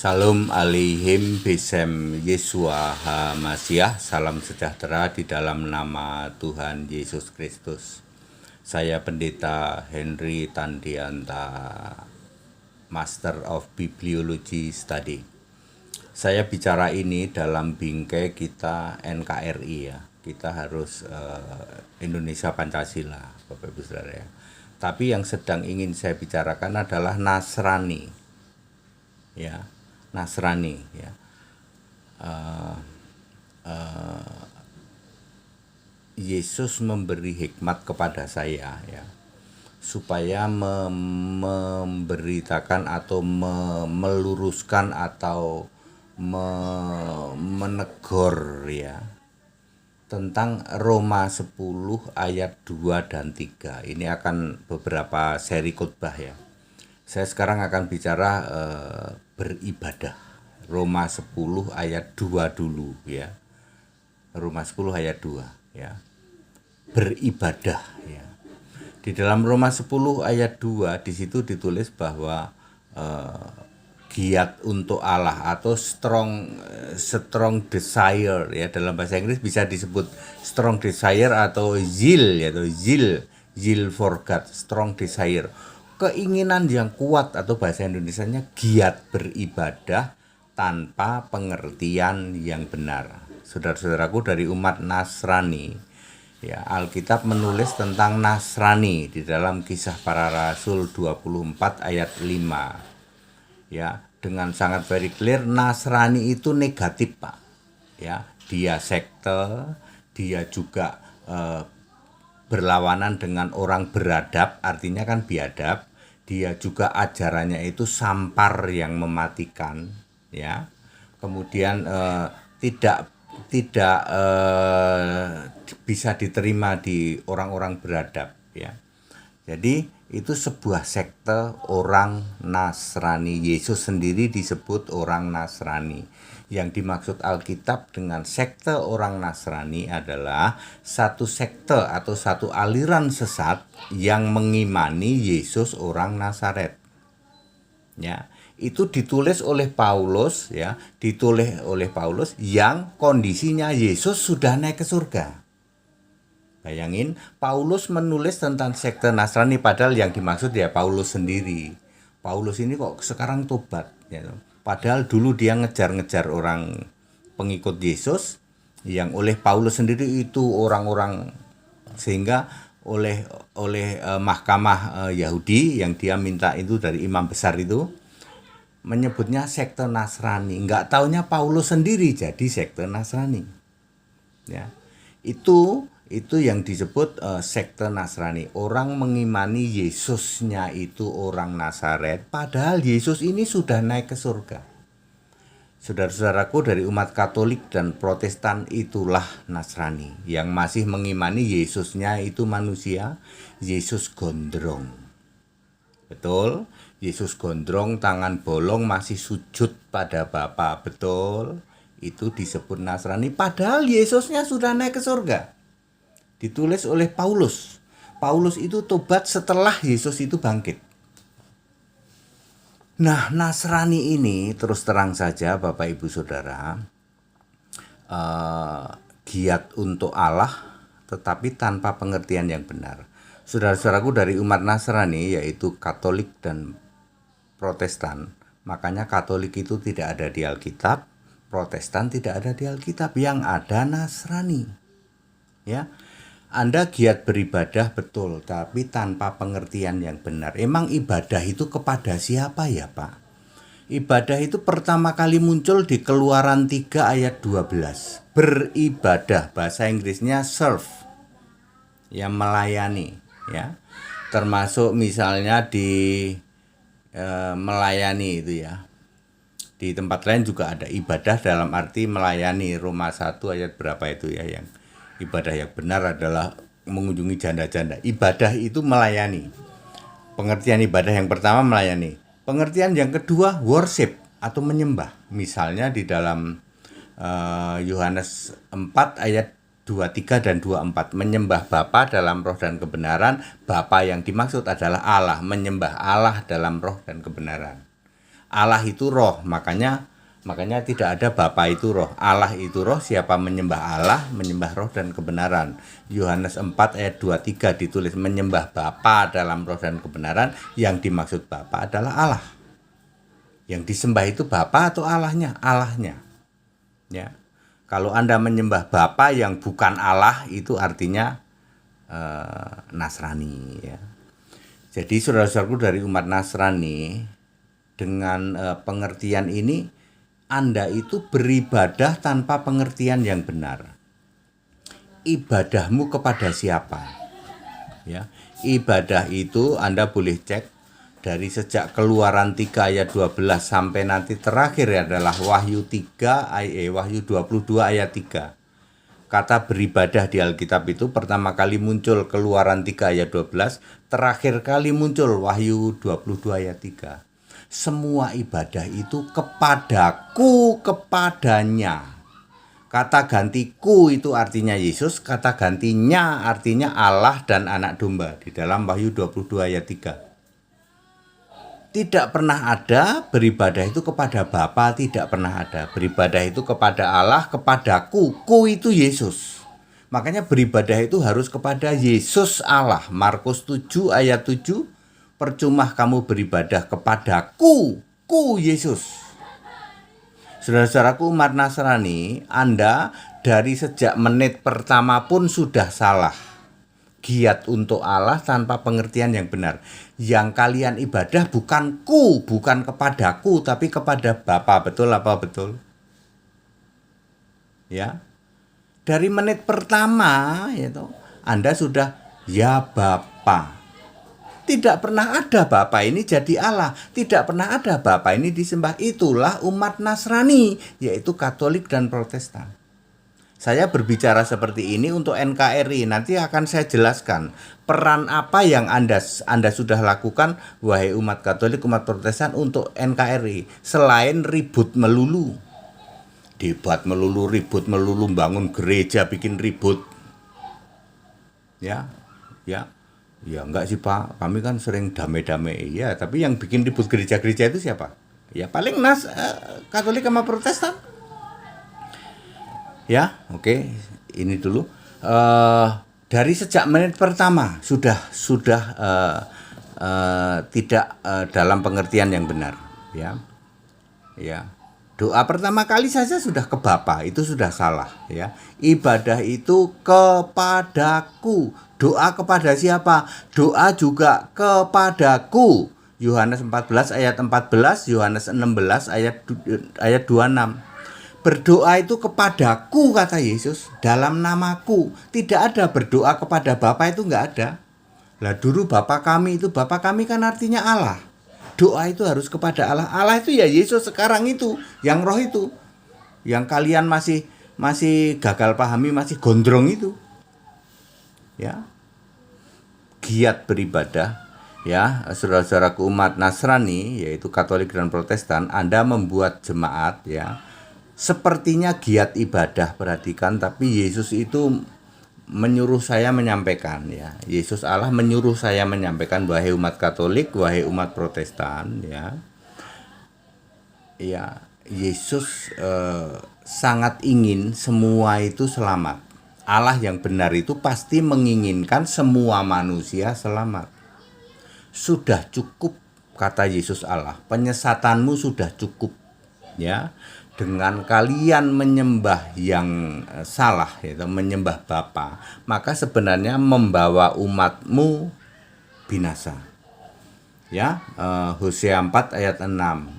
Salam alaihim bisem Yesua HaMasiah. Salam sejahtera di dalam nama Tuhan Yesus Kristus. Saya Pendeta Henry Tandianta, Master of Bibliology Study. Saya bicara ini dalam bingkai kita NKRI ya. Kita harus Indonesia Pancasila, Bapak Ibu Saudara ya. Tapi yang sedang ingin saya bicarakan adalah Nasrani. Ya, Nasrani ya. Yesus memberi hikmat kepada saya ya, supaya memberitakan atau meluruskan atau menegur ya tentang Roma 10 ayat 2 dan 3. Ini akan beberapa seri khotbah ya. Saya sekarang akan bicara beribadah. Roma 10 ayat 2 dulu ya. Roma 10 ayat 2 ya. Beribadah ya. Di dalam Roma 10 ayat 2 di situ ditulis bahwa giat untuk Allah atau strong desire ya, dalam bahasa Inggris bisa disebut strong desire atau zeal ya, atau zeal for God, strong desire. Keinginan yang kuat atau bahasa Indonesianya giat beribadah tanpa pengertian yang benar. Saudara-saudaraku dari umat Nasrani ya, Alkitab menulis tentang Nasrani di dalam Kisah Para Rasul 24 ayat 5. Ya, dengan sangat very clear Nasrani itu negatif, Pak. Ya, dia sekte, dia juga berlawanan dengan orang beradab, artinya kan biadab. Dia juga ajarannya itu sampar yang mematikan, ya. Kemudian tidak bisa diterima di orang-orang beradab, ya. Jadi itu sebuah sekte orang Nasrani. Yesus sendiri disebut orang Nasrani. Yang dimaksud Alkitab dengan sekte orang Nasrani adalah satu sekte atau satu aliran sesat yang mengimani Yesus orang Nazaret. Ya, itu ditulis oleh Paulus ya, yang kondisinya Yesus sudah naik ke surga. Bayangin, Paulus menulis tentang sekte Nasrani padahal yang dimaksud ya Paulus sendiri. Paulus ini kok sekarang tobat ya. Padahal dulu dia ngejar-ngejar orang pengikut Yesus yang oleh Paulus sendiri itu orang-orang, sehingga oleh mahkamah Yahudi yang dia minta itu dari imam besar itu menyebutnya sekte Nasrani. Enggak taunya Paulus sendiri jadi sekte Nasrani. Ya. Itu yang disebut sekte Nasrani. Orang mengimani Yesusnya itu orang Nazaret, padahal Yesus ini sudah naik ke surga. Saudara-saudaraku dari umat Katolik dan Protestan itulah Nasrani, yang masih mengimani Yesusnya itu manusia, Yesus gondrong. Betul? Yesus gondrong, tangan bolong, masih sujud pada Bapa. Betul? Itu disebut Nasrani, padahal Yesusnya sudah naik ke surga. Ditulis oleh Paulus. Paulus itu tobat setelah Yesus itu bangkit. Nah, Nasrani ini terus terang saja Bapak Ibu Saudara, giat untuk Allah tetapi tanpa pengertian yang benar. Saudara-saudaraku dari umat Nasrani yaitu Katolik dan Protestan, makanya Katolik itu tidak ada di Alkitab, Protestan tidak ada di Alkitab, yang ada Nasrani. Ya. Anda giat beribadah betul, tapi tanpa pengertian yang benar. Emang ibadah itu kepada siapa ya Pak? Ibadah itu pertama kali muncul di Keluaran 3 ayat 12. Beribadah, bahasa Inggrisnya serve, yang melayani. Ya. Termasuk misalnya di melayani itu ya. Di tempat lain juga ada ibadah dalam arti melayani. Roma 1 ayat berapa itu ya, yang ibadah yang benar adalah mengunjungi janda-janda. Ibadah itu melayani. Pengertian ibadah yang pertama melayani. Pengertian yang kedua worship atau menyembah. Misalnya di dalam Yohanes 4 ayat 23 dan 24. Menyembah Bapa dalam roh dan kebenaran. Bapa yang dimaksud adalah Allah. Menyembah Allah dalam roh dan kebenaran. Allah itu roh, makanya tidak ada Bapa itu roh. Allah itu roh, siapa menyembah Allah, menyembah roh dan kebenaran. Yohanes 4 ayat 23 ditulis menyembah Bapa dalam roh dan kebenaran, yang dimaksud Bapa adalah Allah. Yang disembah itu Bapa atau Allahnya? Allahnya. Ya. Kalau Anda menyembah Bapa yang bukan Allah, itu artinya Nasrani, ya. Jadi saudara-saudaraku dari umat Nasrani, dengan pengertian ini Anda itu beribadah tanpa pengertian yang benar. Ibadahmu kepada siapa? Ya, ibadah itu Anda boleh cek dari sejak Keluaran 3 ayat 12 sampai nanti terakhir adalah Wahyu 22 ayat 3. Kata beribadah di Alkitab itu pertama kali muncul Keluaran 3 ayat 12, terakhir kali muncul Wahyu 22 ayat 3. Semua ibadah itu kepadaku, kepadanya. Kata gantiku itu artinya Yesus, kata gantinya artinya Allah dan anak domba di dalam Wahyu 22 ayat 3. Tidak pernah ada beribadah itu kepada Bapa, tidak pernah ada. Beribadah itu kepada Allah, kepadaku, ku itu Yesus. Makanya beribadah itu harus kepada Yesus Allah. Markus 7 ayat 7, percuma kamu beribadah kepadaku, ku Yesus. Saudara-saudaraku umat Nasrani, Anda dari sejak menit pertama pun sudah salah. Giat untuk Allah tanpa pengertian yang benar. Yang kalian ibadah bukan ku, bukan kepadaku, tapi kepada Bapa. Betul apa betul? Ya. Dari menit pertama itu Anda sudah ya Bapa. Tidak pernah ada Bapa ini jadi Allah. Tidak pernah ada Bapa ini disembah. Itulah umat Nasrani, yaitu Katolik dan Protestan. Saya berbicara seperti ini untuk NKRI. Nanti akan saya jelaskan peran apa yang Anda sudah lakukan, wahai umat Katolik, umat Protestan, untuk NKRI. Selain ribut melulu, debat melulu, ribut melulu, bangun gereja bikin ribut. Ya, enggak sih Pak. Kami kan sering damai-damai. Ya, tapi yang bikin ribut gereja-gereja itu siapa? Ya paling Katolik sama Protestan. Ya, oke. Ini dulu. Dari sejak menit pertama sudah tidak dalam pengertian yang benar. Ya. Doa pertama kali saja sudah ke Bapa, itu sudah salah. Ya. Ibadah itu kepadaku. Doa kepada siapa? Doa juga kepadaku. Yohanes 14 ayat 14, Yohanes 16 ayat 26. Berdoa itu kepadaku, kata Yesus, dalam namaku. Tidak ada berdoa kepada Bapa, itu enggak ada. Lah dulu Bapa kami kan artinya Allah. Doa itu harus kepada Allah. Allah itu ya Yesus sekarang itu, yang roh itu. Yang kalian masih gagal pahami, masih gondrong itu. Ya. Giat beribadah, ya, saudara-saudaraku umat Nasrani, yaitu Katolik dan Protestan, Anda membuat jemaat, ya. Sepertinya giat ibadah, perhatikan, tapi Yesus itu menyuruh saya menyampaikan, ya. Yesus Allah menyuruh saya menyampaikan, wahai umat Katolik, wahai umat Protestan, ya. Ya, Yesus sangat ingin semua itu selamat. Allah yang benar itu pasti menginginkan semua manusia selamat. Sudah cukup, kata Yesus Allah, penyesatanmu sudah cukup, ya. Dengan kalian menyembah yang salah, yaitu menyembah Bapa, maka sebenarnya membawa umatmu binasa. Ya, Hosea 4 ayat 6,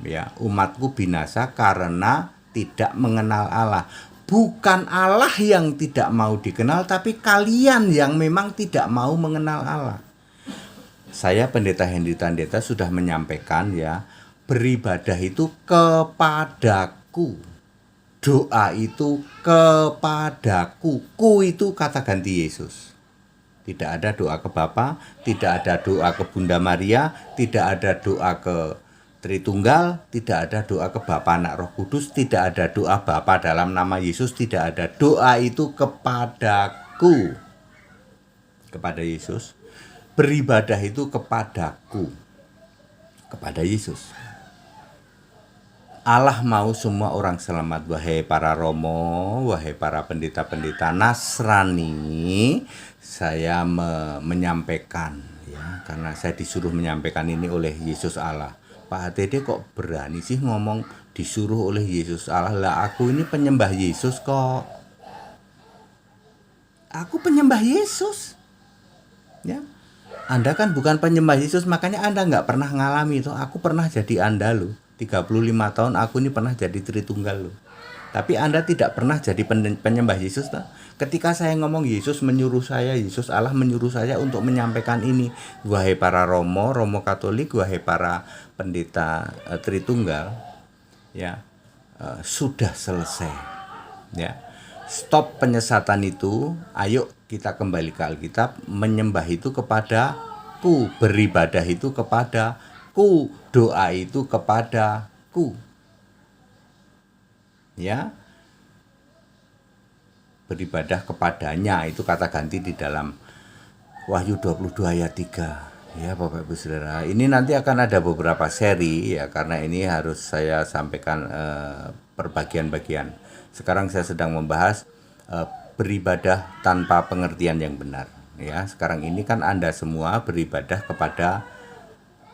ya, umatku binasa karena tidak mengenal Allah. Bukan Allah yang tidak mau dikenal, tapi kalian yang memang tidak mau mengenal Allah. Saya Pendeta Hendy Tandeta sudah menyampaikan, ya, beribadah itu kepadaku. Doa itu kepadaku. Ku itu kata ganti Yesus. Tidak ada doa ke Bapa, tidak ada doa ke Bunda Maria, tidak ada doa ke Tritunggal, tidak ada doa ke Bapa Anak Roh Kudus, tidak ada doa Bapa dalam nama Yesus, tidak ada. Doa itu kepadaku. Kepada Yesus. Beribadah itu kepadaku. Kepada Yesus. Allah mau semua orang selamat, wahai para romo, wahai para pendeta-pendeta Nasrani. Saya menyampaikan ya, karena saya disuruh menyampaikan ini oleh Yesus Allah. Pak HTD kok berani sih ngomong disuruh oleh Yesus Allah? Lah aku ini penyembah Yesus kok. Aku penyembah Yesus. Ya. Anda kan bukan penyembah Yesus, makanya Anda nggak pernah ngalami itu. Aku pernah jadi Anda loh. 35 tahun aku ini pernah jadi Tritunggal loh. Tapi Anda tidak pernah jadi penyembah Yesus toh. Ketika saya ngomong Yesus menyuruh saya, Yesus Allah menyuruh saya untuk menyampaikan ini. Wahai para romo Katolik, wahai para pendeta Tritunggal, ya, sudah selesai. Ya. Stop penyesatan itu, ayo kita kembali ke Alkitab, menyembah itu kepadaku, beribadah itu kepadaku, doa itu kepadaku. Ya. Beribadah kepadanya, itu kata ganti di dalam Wahyu 22 ayat 3. Ya Bapak Ibu Saudara, ini nanti akan ada beberapa seri ya, karena ini harus saya sampaikan per bagian-bagian. Sekarang saya sedang membahas beribadah tanpa pengertian yang benar. Ya, sekarang ini kan Anda semua beribadah kepada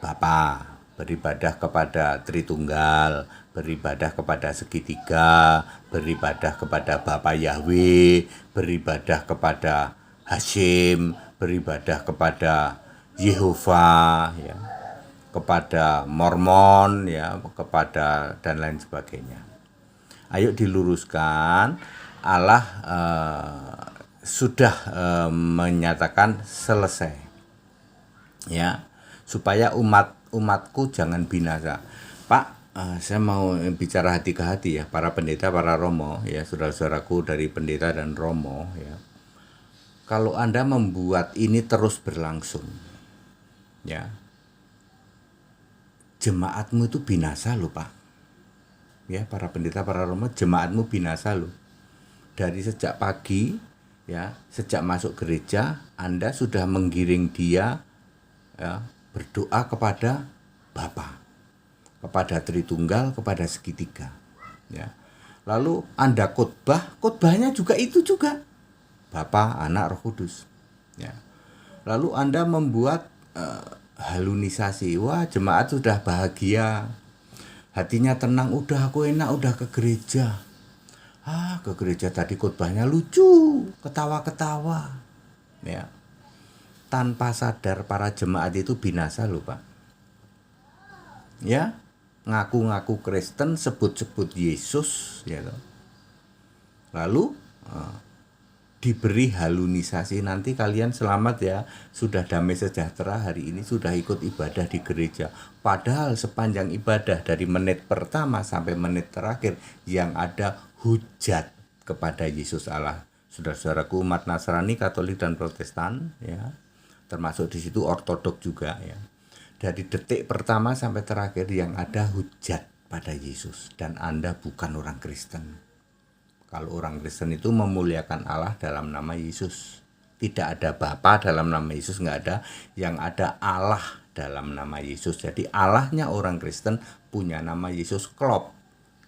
Bapa, beribadah kepada Tritunggal, beribadah kepada segitiga, beribadah kepada Bapa Yahweh, beribadah kepada Hashim, beribadah kepada Yehova, ya, kepada Mormon, ya, kepada dan lain sebagainya. Ayo diluruskan, Allah sudah menyatakan selesai, ya, supaya umatku jangan binasa. Pak, saya mau bicara hati ke hati ya, para pendeta, para romo, ya, saudara-saudaraku dari pendeta dan romo, ya. Kalau Anda membuat ini terus berlangsung, ya, jemaatmu itu binasa loh Pak. Ya, para pendeta, para romo, jemaatmu binasa loh. Dari sejak pagi, ya, sejak masuk gereja, Anda sudah menggiring dia, ya, berdoa kepada Bapa, kepada Tritunggal, kepada segitiga, ya. Lalu Anda khotbahnya juga itu juga Bapa, Anak, Roh Kudus, ya. Lalu Anda membuat halunisasi, wah jemaat sudah bahagia, hatinya tenang, udah aku enak, udah ke gereja. Ke gereja tadi khotbahnya lucu, ketawa-ketawa. Ya. Tanpa sadar para jemaat itu binasa loh Pak. Ya, ngaku-ngaku Kristen, sebut-sebut Yesus, ya loh. Lalu diberi halunisasi, nanti kalian selamat ya, sudah damai sejahtera, hari ini sudah ikut ibadah di gereja. Padahal sepanjang ibadah dari menit pertama sampai menit terakhir yang ada hujat kepada Yesus Allah. Saudara-saudaraku umat Nasrani, Katolik dan Protestan, ya, termasuk di situ Ortodok juga, ya. Dari detik pertama sampai terakhir yang ada hujat pada Yesus, dan Anda bukan orang Kristen. Kalau orang Kristen itu memuliakan Allah dalam nama Yesus. Tidak ada Bapa dalam nama Yesus, nggak ada. Yang ada Allah dalam nama Yesus. Jadi Allahnya orang Kristen punya nama Yesus, klop.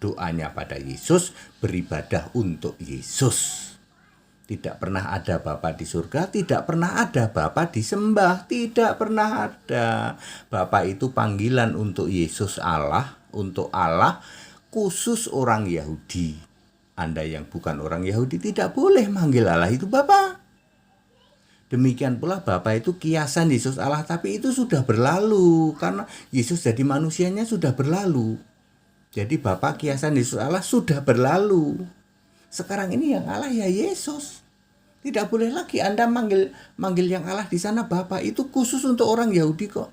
Doanya pada Yesus, beribadah untuk Yesus. Tidak pernah ada Bapa di surga, tidak pernah ada Bapa disembah, tidak pernah ada. Bapa itu panggilan untuk Yesus Allah, untuk Allah, khusus orang Yahudi. Anda yang bukan orang Yahudi tidak boleh manggil Allah itu Bapa. Demikian pula Bapa itu kiasan Yesus Allah, tapi itu sudah berlalu karena Yesus jadi manusianya sudah berlalu. Jadi Bapa kiasan Yesus Allah sudah berlalu. Sekarang ini yang Allah ya Yesus. Tidak boleh lagi Anda manggil yang Allah di sana Bapa, itu khusus untuk orang Yahudi kok.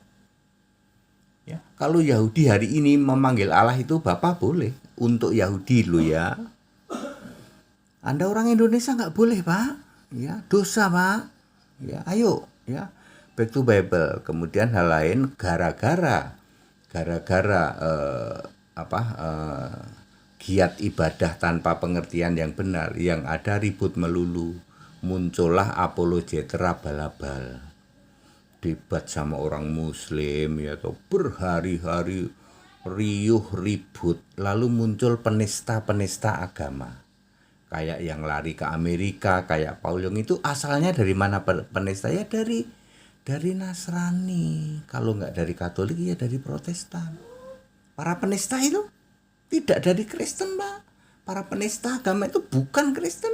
Ya, kalau Yahudi hari ini memanggil Allah itu Bapa boleh, untuk Yahudi lo ya. Anda orang Indonesia nggak boleh Pak, ya, dosa Pak, ya, ayo, ya, back to Bible. Kemudian hal lain, gara-gara giat ibadah tanpa pengertian yang benar, yang ada ribut melulu, muncullah apologetra abal-abal, debat sama orang Muslim, ya, atau berhari-hari riuh ribut, lalu muncul penista-penista agama. Kayak yang lari ke Amerika, kayak Paul Young itu asalnya dari mana penista? Ya dari Nasrani. Kalau nggak dari Katolik ya dari Protestan. Para penista itu tidak dari Kristen, Pak. Para penista agama itu bukan Kristen.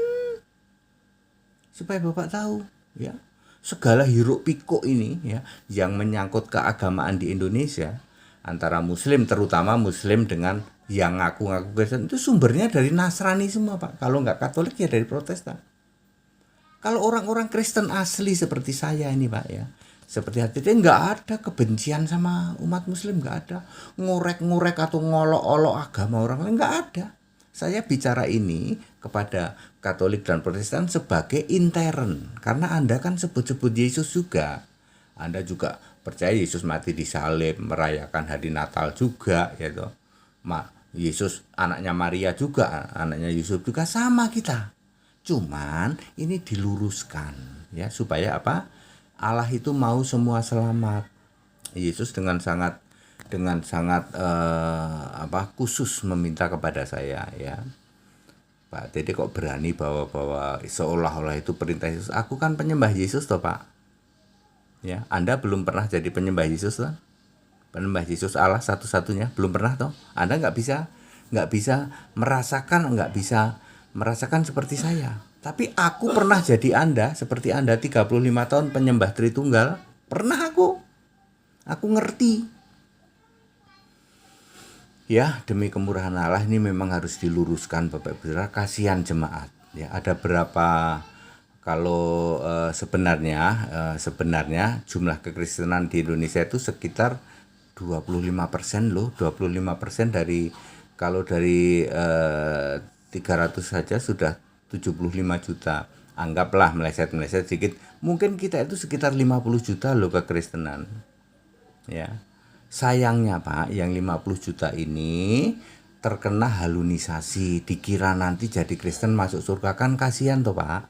Supaya Bapak tahu, ya. Segala hiruk pikuk ini ya yang menyangkut keagamaan di Indonesia antara muslim, terutama muslim dengan yang ngaku-ngaku Kristen, itu sumbernya dari Nasrani semua, Pak. Kalau nggak Katolik ya dari Protestan. Kalau orang-orang Kristen asli seperti saya ini, Pak, ya, seperti hati dia nggak ada kebencian sama umat muslim, nggak ada ngorek-ngorek atau ngolok-olok agama orang lain, nggak ada. Saya bicara ini kepada Katolik dan Protestan sebagai intern, karena Anda kan sebut-sebut Yesus juga. Anda juga percaya Yesus mati di salib, merayakan hari Natal juga, ya toh. Yesus anaknya Maria juga, anaknya Yusuf juga, sama kita. Cuman ini diluruskan, ya, supaya apa? Allah itu mau semua selamat. Yesus dengan sangat khusus meminta kepada saya, ya, Pak Dede kok berani bawa-bawa seolah-olah itu perintah Yesus. Aku kan penyembah Yesus toh, Pak. Ya, Anda belum pernah jadi penyembah Yesus toh? Penyembah Yesus Allah satu-satunya belum pernah toh? Anda nggak bisa merasakan seperti saya. Tapi aku pernah jadi Anda, seperti Anda 35 tahun penyembah Tritunggal. Pernah aku ngerti. Ya, demi kemurahan Allah ini memang harus diluruskan, Bapak Ibu Saudara, kasihan jemaat. Ya, ada berapa kalau sebenarnya jumlah kekristenan di Indonesia itu sekitar 25% loh, 25% dari kalau dari 300 saja sudah 75 juta. Anggaplah meleset sedikit. Mungkin kita itu sekitar 50 juta loh kekristenan. Ya. Sayangnya, Pak, yang 50 juta ini terkena halunisasi, dikira nanti jadi Kristen masuk surga, kan kasihan toh, Pak.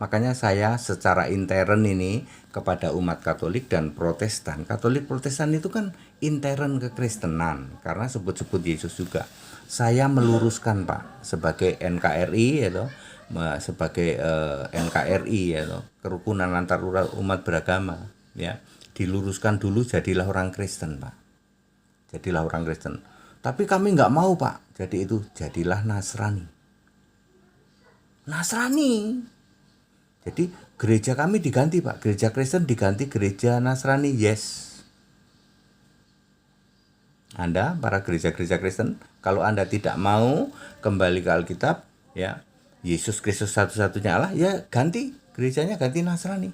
Makanya saya secara intern ini kepada umat Katolik dan Protestan. Katolik Protestan itu kan intern kekristenan karena sebut-sebut Yesus juga. Saya meluruskan, Pak, sebagai NKRI ya, sebagai NKRI ya, kerukunan antar umat beragama, ya. Diluruskan dulu, jadilah orang Kristen, Pak. Jadilah orang Kristen. Tapi kami nggak mau, Pak. Jadi itu jadilah Nasrani. Jadi gereja kami diganti, Pak. Gereja Kristen diganti gereja Nasrani. Yes. Anda, para gereja-gereja Kristen, kalau Anda tidak mau kembali ke Alkitab, ya, Yesus Kristus satu-satunya Allah, ya ganti gerejanya, ganti Nasrani.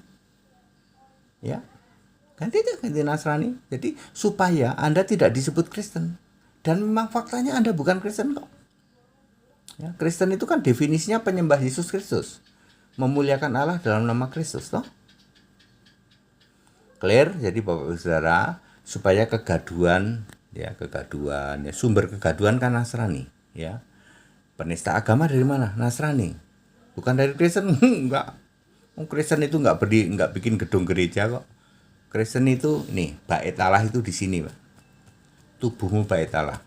Ya. Ganti Nasrani. Jadi supaya Anda tidak disebut Kristen. Dan memang faktanya Anda bukan Kristen kok. Ya, Kristen itu kan definisinya penyembah Yesus Kristus. Memuliakan Allah dalam nama Kristus, toh? Clear? Jadi Bapak Ibu Saudara, supaya kegaduan, ya, sumber kegaduan kan Nasrani, ya. Penista agama dari mana? Nasrani. Bukan dari Kristen. Enggak. Kristen itu enggak bikin gedung gereja kok. Kristen itu nih, bait Allah itu di sini, Pak. Tubuhmu bait Allah.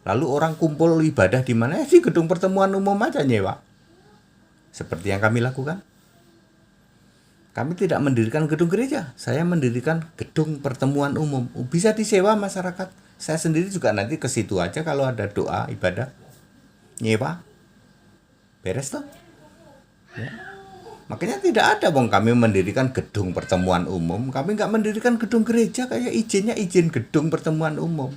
Lalu orang kumpul ibadah di mana? Di gedung pertemuan umum aja nyewa. Seperti yang kami lakukan. Kami tidak mendirikan gedung gereja. Saya mendirikan gedung pertemuan umum. Bisa disewa masyarakat. Saya sendiri juga nanti ke situ aja kalau ada doa, ibadah. Nyewa. Beres toh? Ya. Makanya tidak ada kami mendirikan gedung pertemuan umum. Kami nggak mendirikan gedung gereja, kayak izinnya izin gedung pertemuan umum.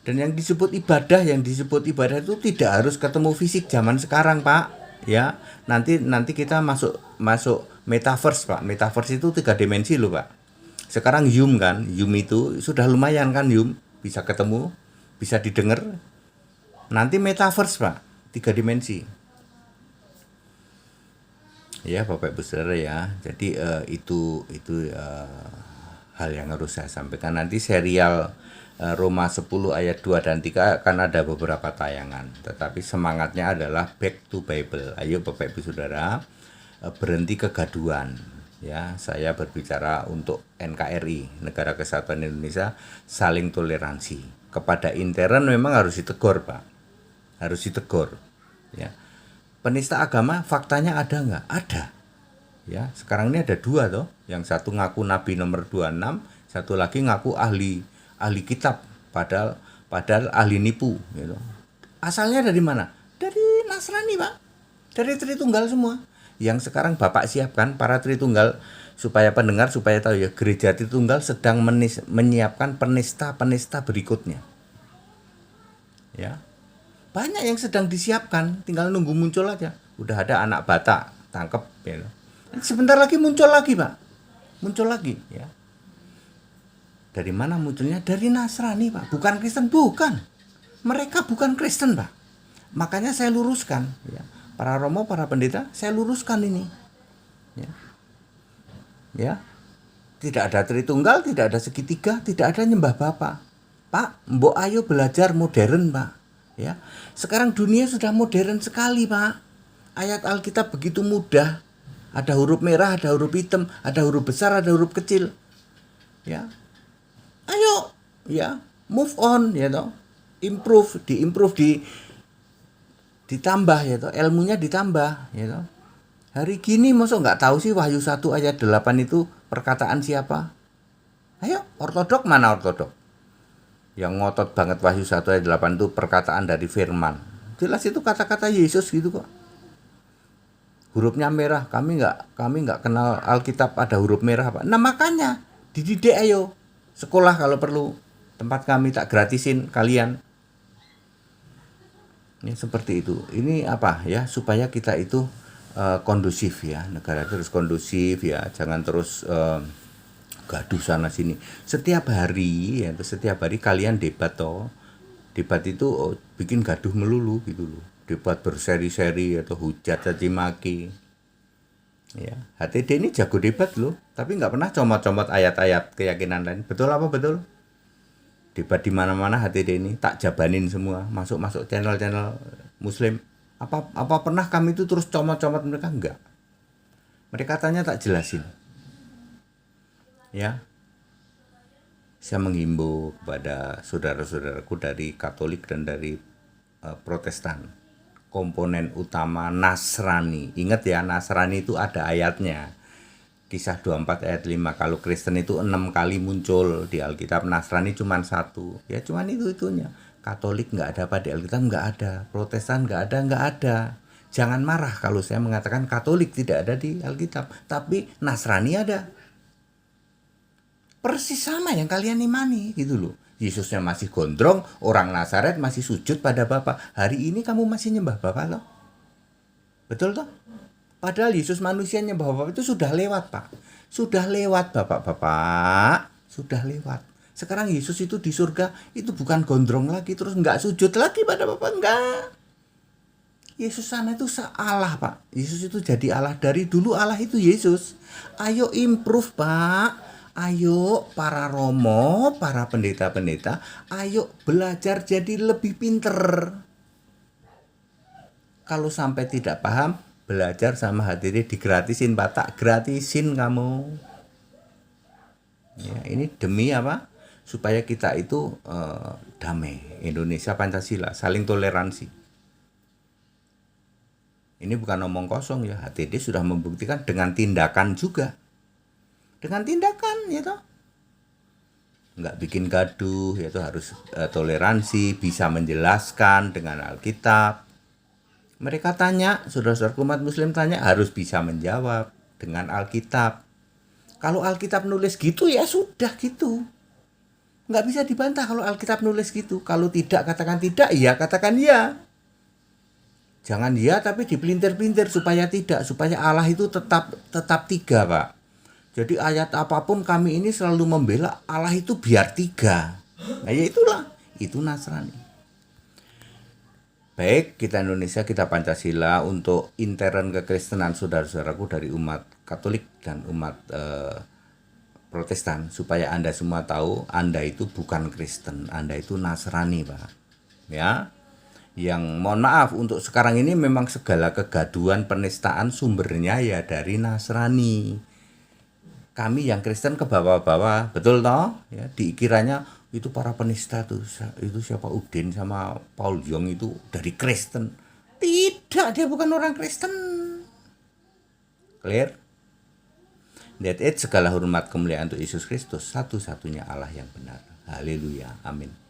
Dan yang disebut ibadah itu tidak harus ketemu fisik zaman sekarang, Pak. Ya, nanti kita masuk metaverse, Pak. Metaverse itu 3 dimensi loh, Pak. Sekarang Zoom kan, Zoom itu sudah lumayan kan, Zoom bisa ketemu, bisa didengar. Nanti metaverse, Pak, 3 dimensi. Ya, Bapak Ibu Saudara, ya. Jadi itu hal yang harus saya sampaikan. Nanti serial Roma 10 ayat 2 dan 3 akan ada beberapa tayangan. Tetapi semangatnya adalah back to Bible. Ayo Bapak Ibu Saudara, berhenti kegaduhan. Ya, saya berbicara untuk NKRI, Negara Kesatuan Indonesia, saling toleransi. kepada intern memang harus ditegur, Pak. Harus ditegur. Ya. Penista agama faktanya ada nggak? Ada. Ya, sekarang ini ada 2 toh. Yang satu ngaku nabi nomor 26, satu lagi ngaku ahli kitab, padahal ahli nipu gitu. Asalnya dari mana? Dari Nasrani, Pak. Dari Tritunggal semua. Yang sekarang Bapak siapkan para Tritunggal supaya pendengar supaya tahu ya, gereja Tritunggal sedang menyiapkan penista-penista berikutnya. Ya. Banyak yang sedang disiapkan, tinggal nunggu muncul aja. Udah ada anak Batak tangkep ya. Sebentar lagi muncul lagi, Pak. Muncul lagi ya. Dari mana munculnya? Dari Nasrani, Pak. Bukan Kristen, bukan. Mereka bukan Kristen, Pak. Makanya saya luruskan ya. Para romo, para pendeta, saya luruskan ini. Ya. Ya. Tidak ada Tritunggal, tidak ada segitiga, tidak ada nyembah Bapa. Pak, mbok ayo belajar modern, Pak. Ya. Sekarang dunia sudah modern sekali, Pak. Ayat Alkitab begitu mudah. Ada huruf merah, ada huruf hitam, ada huruf besar, ada huruf kecil. Ya. Ayo, ya, move on ya toh. Improve, ditambah ya toh, ilmunya ditambah ya toh. Hari gini masa nggak tahu sih Wahyu 1 ayat 8 itu perkataan siapa? Ayo, ortodok mana ortodok? Yang ngotot banget Wahyu 1 ayat 8 itu perkataan dari firman. Jelas itu kata-kata Yesus gitu kok. Hurufnya merah, kami nggak kenal Alkitab ada huruf merah, Pak. Nah makanya dididik ayo sekolah kalau perlu, tempat kami tak gratisin kalian. Ini seperti itu. Ini apa ya, supaya kita itu kondusif ya, negara terus kondusif ya, jangan terus gaduh sana sini. Setiap hari kalian debat toh. Debat itu bikin gaduh melulu gitu loh. Debat berseri-seri atau hujat caci maki. Ya, HTD ini jago debat loh, tapi nggak pernah comot-comot ayat-ayat keyakinan lain. Betul apa betul? Debat di mana-mana HTD ini tak jabanin semua, masuk channel-channel Muslim. Apa pernah kami itu terus comot-comot mereka? Enggak. Mereka tanya tak jelasin. Ya. Saya menghimbau kepada saudara-saudaraku dari Katolik dan dari Protestan. Komponen utama Nasrani. Ingat ya, Nasrani itu ada ayatnya. Kisah 24 ayat 5. Kalau Kristen itu 6 kali muncul di Alkitab, Nasrani cuma 1. Ya cuma itunya. Katolik nggak ada pada Alkitab, nggak ada. Protestan nggak ada. Jangan marah kalau saya mengatakan Katolik tidak ada di Alkitab, tapi Nasrani ada. Persis sama yang kalian imani gitu loh. Yesusnya masih gondrong, orang Nazaret masih sujud pada Bapa. Hari ini kamu masih nyembah Bapa loh. Betul toh? Padahal Yesus manusia nyembah Bapa itu sudah lewat, Pak. Sudah lewat, Bapak. Sudah lewat. Sekarang Yesus itu di surga itu bukan gondrong lagi terus enggak sujud lagi pada Bapa, enggak. Yesus sana itu Allah, Pak. Yesus itu jadi Allah dari dulu, Allah itu Yesus. Ayo improve, Pak. Ayo para romo, para pendeta-pendeta, ayo belajar jadi lebih pinter. Kalau sampai tidak paham, belajar sama HTD digratisin, Pak. Tak gratisin kamu. Ya, ini demi apa? Supaya kita itu damai. Indonesia Pancasila, saling toleransi. Ini bukan omong kosong ya. HTD sudah membuktikan dengan tindakan juga. Dengan tindakan ya toh. Nggak bikin gaduh, yaitu harus toleransi, bisa menjelaskan dengan Alkitab. Mereka tanya, saudara-saudara umat Muslim tanya, harus bisa menjawab dengan Alkitab. Kalau Alkitab nulis gitu ya sudah gitu. Nggak bisa dibantah kalau Alkitab nulis gitu. Kalau tidak katakan tidak, iya katakan iya. Jangan ya tapi dipelintir-pelintir supaya tidak, supaya Allah itu tetap 3, Pak. Jadi ayat apapun kami ini selalu membela Allah itu biar 3. Nah ya itulah, itu Nasrani. Baik, kita Indonesia, kita Pancasila untuk intern kekristenan saudara-saudaraku dari umat Katolik dan umat Protestan, supaya Anda semua tahu Anda itu bukan Kristen, Anda itu Nasrani, Pak. Ya. Yang mohon maaf untuk sekarang ini memang segala kegaduhan penistaan sumbernya ya dari Nasrani. Kami yang Kristen ke bawah-bawah, betul toh? Ya, dikiranya itu para penista tuh, itu siapa, Udin sama Paul Yong itu dari Kristen. Tidak, dia bukan orang Kristen. Clear? That it, segala hormat kemuliaan untuk Yesus Kristus, satu-satunya Allah yang benar. Haleluya, amin.